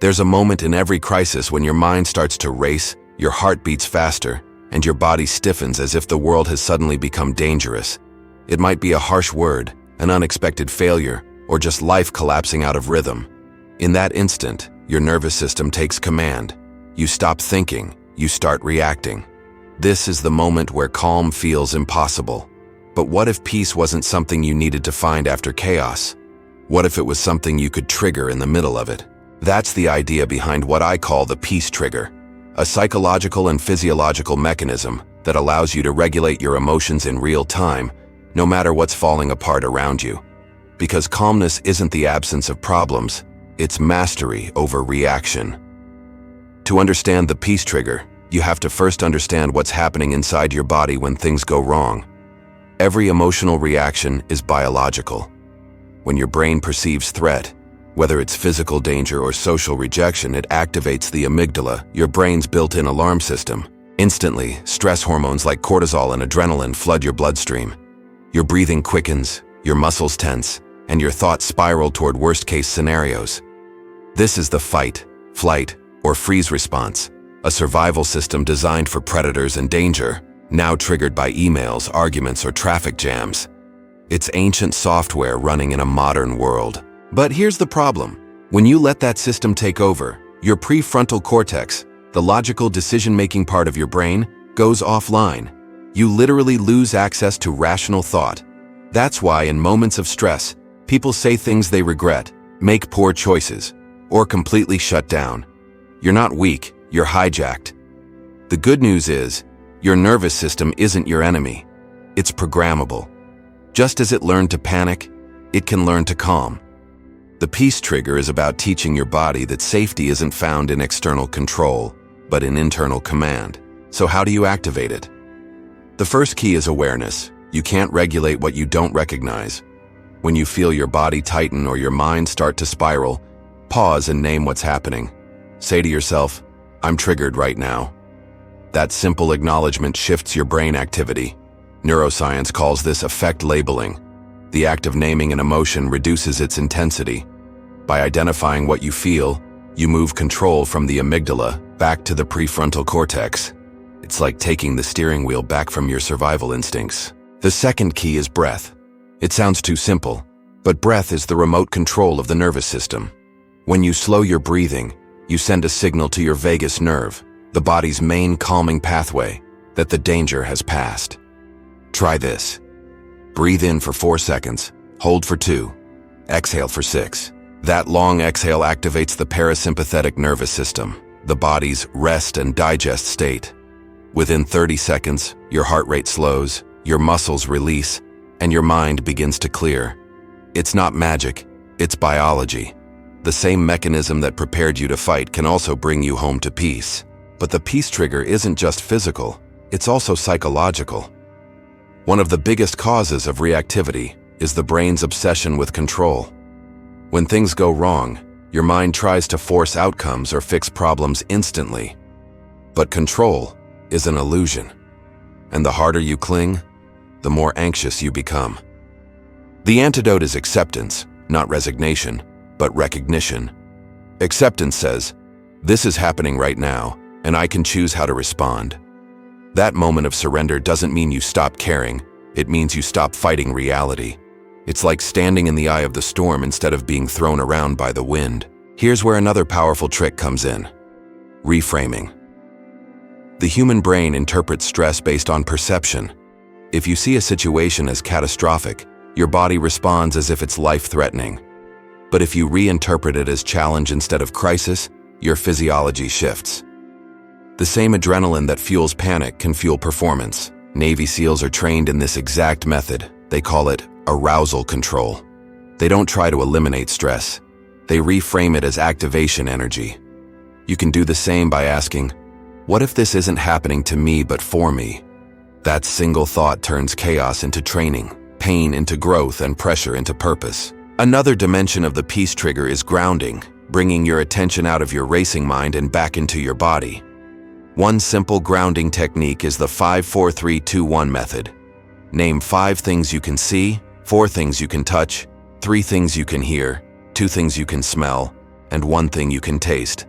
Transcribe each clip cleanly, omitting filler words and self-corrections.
There's a moment in every crisis when your mind starts to race, your heart beats faster, and your body stiffens as if the world has suddenly become dangerous. It might be a harsh word, an unexpected failure, or just life collapsing out of rhythm. In that instant, your nervous system takes command. You stop thinking, you start reacting. This is the moment where calm feels impossible. But what if peace wasn't something you needed to find after chaos? What if it was something you could trigger in the middle of it? That's the idea behind what I call the peace trigger, a psychological and physiological mechanism that allows you to regulate your emotions in real time, no matter what's falling apart around you. Because calmness isn't the absence of problems, it's mastery over reaction. To understand the peace trigger, you have to first understand what's happening inside your body when things go wrong. Every emotional reaction is biological. When your brain perceives threat, whether it's physical danger or social rejection, it activates the amygdala, your brain's built-in alarm system. Instantly, stress hormones like cortisol and adrenaline flood your bloodstream. Your breathing quickens, your muscles tense, and your thoughts spiral toward worst-case scenarios. This is the fight, flight, or freeze response, a survival system designed for predators and danger, now triggered by emails, arguments, or traffic jams. It's ancient software running in a modern world. But here's the problem. When you let that system take over, your prefrontal cortex, the logical decision-making part of your brain, goes offline. You literally lose access to rational thought. That's why in moments of stress, people say things they regret, make poor choices, or completely shut down. You're not weak, you're hijacked. The good news is, your nervous system isn't your enemy. It's programmable. Just as it learned to panic, it can learn to calm. The peace trigger is about teaching your body that safety isn't found in external control, but in internal command. So how do you activate it? The first key is awareness. You can't regulate what you don't recognize. When you feel your body tighten or your mind start to spiral, pause and name what's happening. Say to yourself, I'm triggered right now. That simple acknowledgement shifts your brain activity. Neuroscience calls this affect labeling. The act of naming an emotion reduces its intensity. By identifying what you feel, you move control from the amygdala back to the prefrontal cortex. It's like taking the steering wheel back from your survival instincts. The second key is breath. It sounds too simple, but breath is the remote control of the nervous system. When you slow your breathing, you send a signal to your vagus nerve, the body's main calming pathway, that the danger has passed. Try this. Breathe in for 4 seconds, hold for 2, exhale for 6. That long exhale activates the parasympathetic nervous system, the body's rest and digest state. Within 30 seconds, your heart rate slows, your muscles release, and your mind begins to clear. It's not magic, it's biology. The same mechanism that prepared you to fight can also bring you home to peace. But the peace trigger isn't just physical, it's also psychological. One of the biggest causes of reactivity is the brain's obsession with control. When things go wrong, your mind tries to force outcomes or fix problems instantly. But control is an illusion. And the harder you cling, the more anxious you become. The antidote is acceptance, not resignation, but recognition. Acceptance says, this is happening right now, and I can choose how to respond. That moment of surrender doesn't mean you stop caring, it means you stop fighting reality. It's like standing in the eye of the storm instead of being thrown around by the wind. Here's where another powerful trick comes in. Reframing. The human brain interprets stress based on perception. If you see a situation as catastrophic, your body responds as if it's life-threatening. But if you reinterpret it as challenge instead of crisis, your physiology shifts. The same adrenaline that fuels panic can fuel performance. Navy SEALs are trained in this exact method. They call it arousal control. They don't try to eliminate stress. They reframe it as activation energy. You can do the same by asking, what if this isn't happening to me but for me? That single thought turns chaos into training, pain into growth, and pressure into purpose. Another dimension of the peace trigger is grounding, bringing your attention out of your racing mind and back into your body. One simple grounding technique is the 5-4-3-2-1 method. Name 5 things you can see, 4 things you can touch, 3 things you can hear, 2 things you can smell, and one thing you can taste.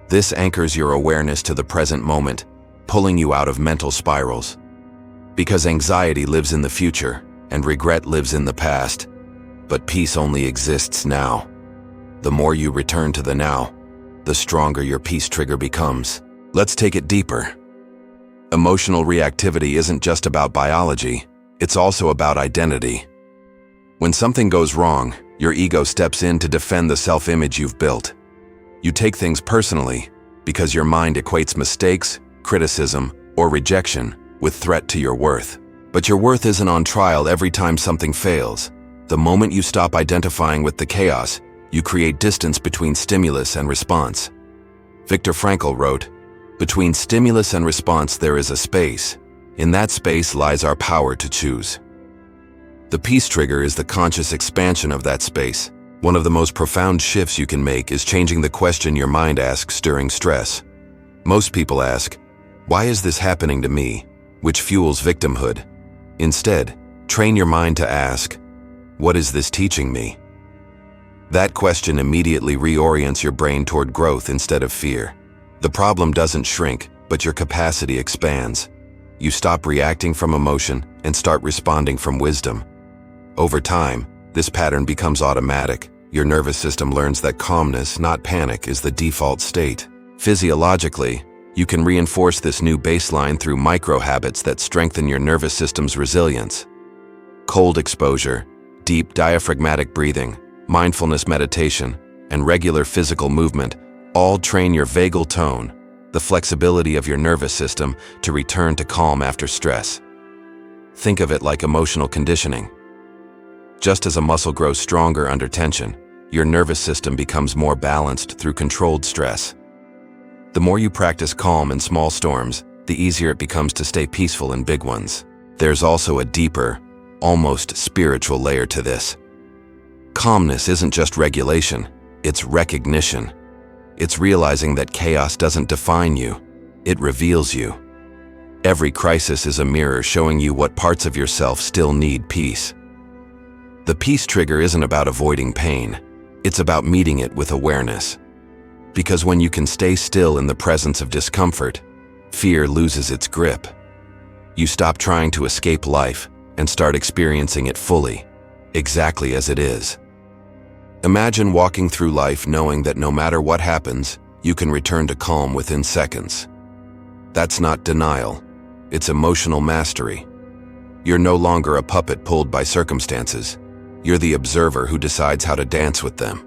This anchors your awareness to the present moment, pulling you out of mental spirals. Because anxiety lives in the future, and regret lives in the past, but peace only exists now. The more you return to the now, the stronger your peace trigger becomes. Let's take it deeper. Emotional reactivity isn't just about biology, it's also about identity. When something goes wrong, your ego steps in to defend the self-image you've built. You take things personally because your mind equates mistakes, criticism, or rejection with threat to your worth. But your worth isn't on trial every time something fails. The moment you stop identifying with the chaos, you create distance between stimulus and response. Viktor Frankl wrote, "Between stimulus and response there is a space. In that space lies our power to choose." The peace trigger is the conscious expansion of that space. One of the most profound shifts you can make is changing the question your mind asks during stress. Most people ask, "Why is this happening to me?" which fuels victimhood. Instead, train your mind to ask, "What is this teaching me?" That question immediately reorients your brain toward growth instead of fear. The problem doesn't shrink, but your capacity expands. You stop reacting from emotion and start responding from wisdom. Over time, this pattern becomes automatic. Your nervous system learns that calmness, not panic, is the default state. Physiologically, you can reinforce this new baseline through micro-habits that strengthen your nervous system's resilience. Cold exposure, deep diaphragmatic breathing, mindfulness meditation, and regular physical movement all train your vagal tone, the flexibility of your nervous system, to return to calm after stress. Think of it like emotional conditioning. Just as a muscle grows stronger under tension, your nervous system becomes more balanced through controlled stress. The more you practice calm in small storms, the easier it becomes to stay peaceful in big ones. There's also a deeper, almost spiritual layer to this. Calmness isn't just regulation, it's recognition. It's realizing that chaos doesn't define you, it reveals you. Every crisis is a mirror showing you what parts of yourself still need peace. The peace trigger isn't about avoiding pain, it's about meeting it with awareness. Because when you can stay still in the presence of discomfort, fear loses its grip. You stop trying to escape life and start experiencing it fully, exactly as it is. Imagine walking through life knowing that no matter what happens, you can return to calm within seconds. That's not denial, it's emotional mastery. You're no longer a puppet pulled by circumstances. You're the observer who decides how to dance with them.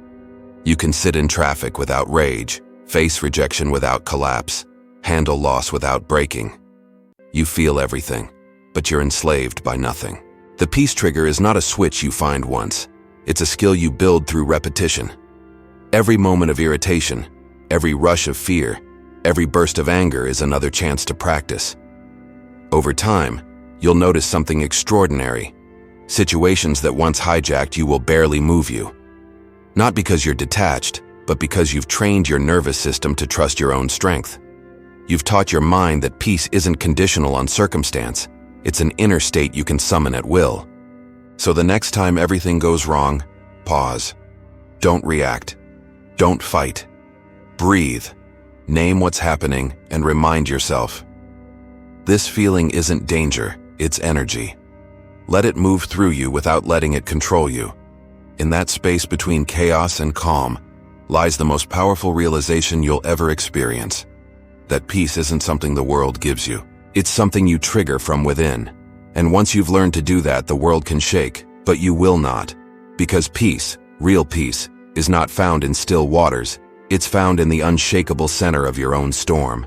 You can sit in traffic without rage, face rejection without collapse, handle loss without breaking. You feel everything, but you're enslaved by nothing. The peace trigger is not a switch you find once. It's a skill you build through repetition. Every moment of irritation, every rush of fear, every burst of anger is another chance to practice. Over time, you'll notice something extraordinary. Situations that once hijacked you will barely move you. Not because you're detached, but because you've trained your nervous system to trust your own strength. You've taught your mind that peace isn't conditional on circumstance. It's an inner state you can summon at will. So the next time everything goes wrong, pause. Don't react. Don't fight. Breathe. Name what's happening and remind yourself. This feeling isn't danger, it's energy. Let it move through you without letting it control you. In that space between chaos and calm lies the most powerful realization you'll ever experience. That peace isn't something the world gives you. It's something you trigger from within. And once you've learned to do that, the world can shake, but you will not. Because peace, real peace, is not found in still waters. It's found in the unshakable center of your own storm.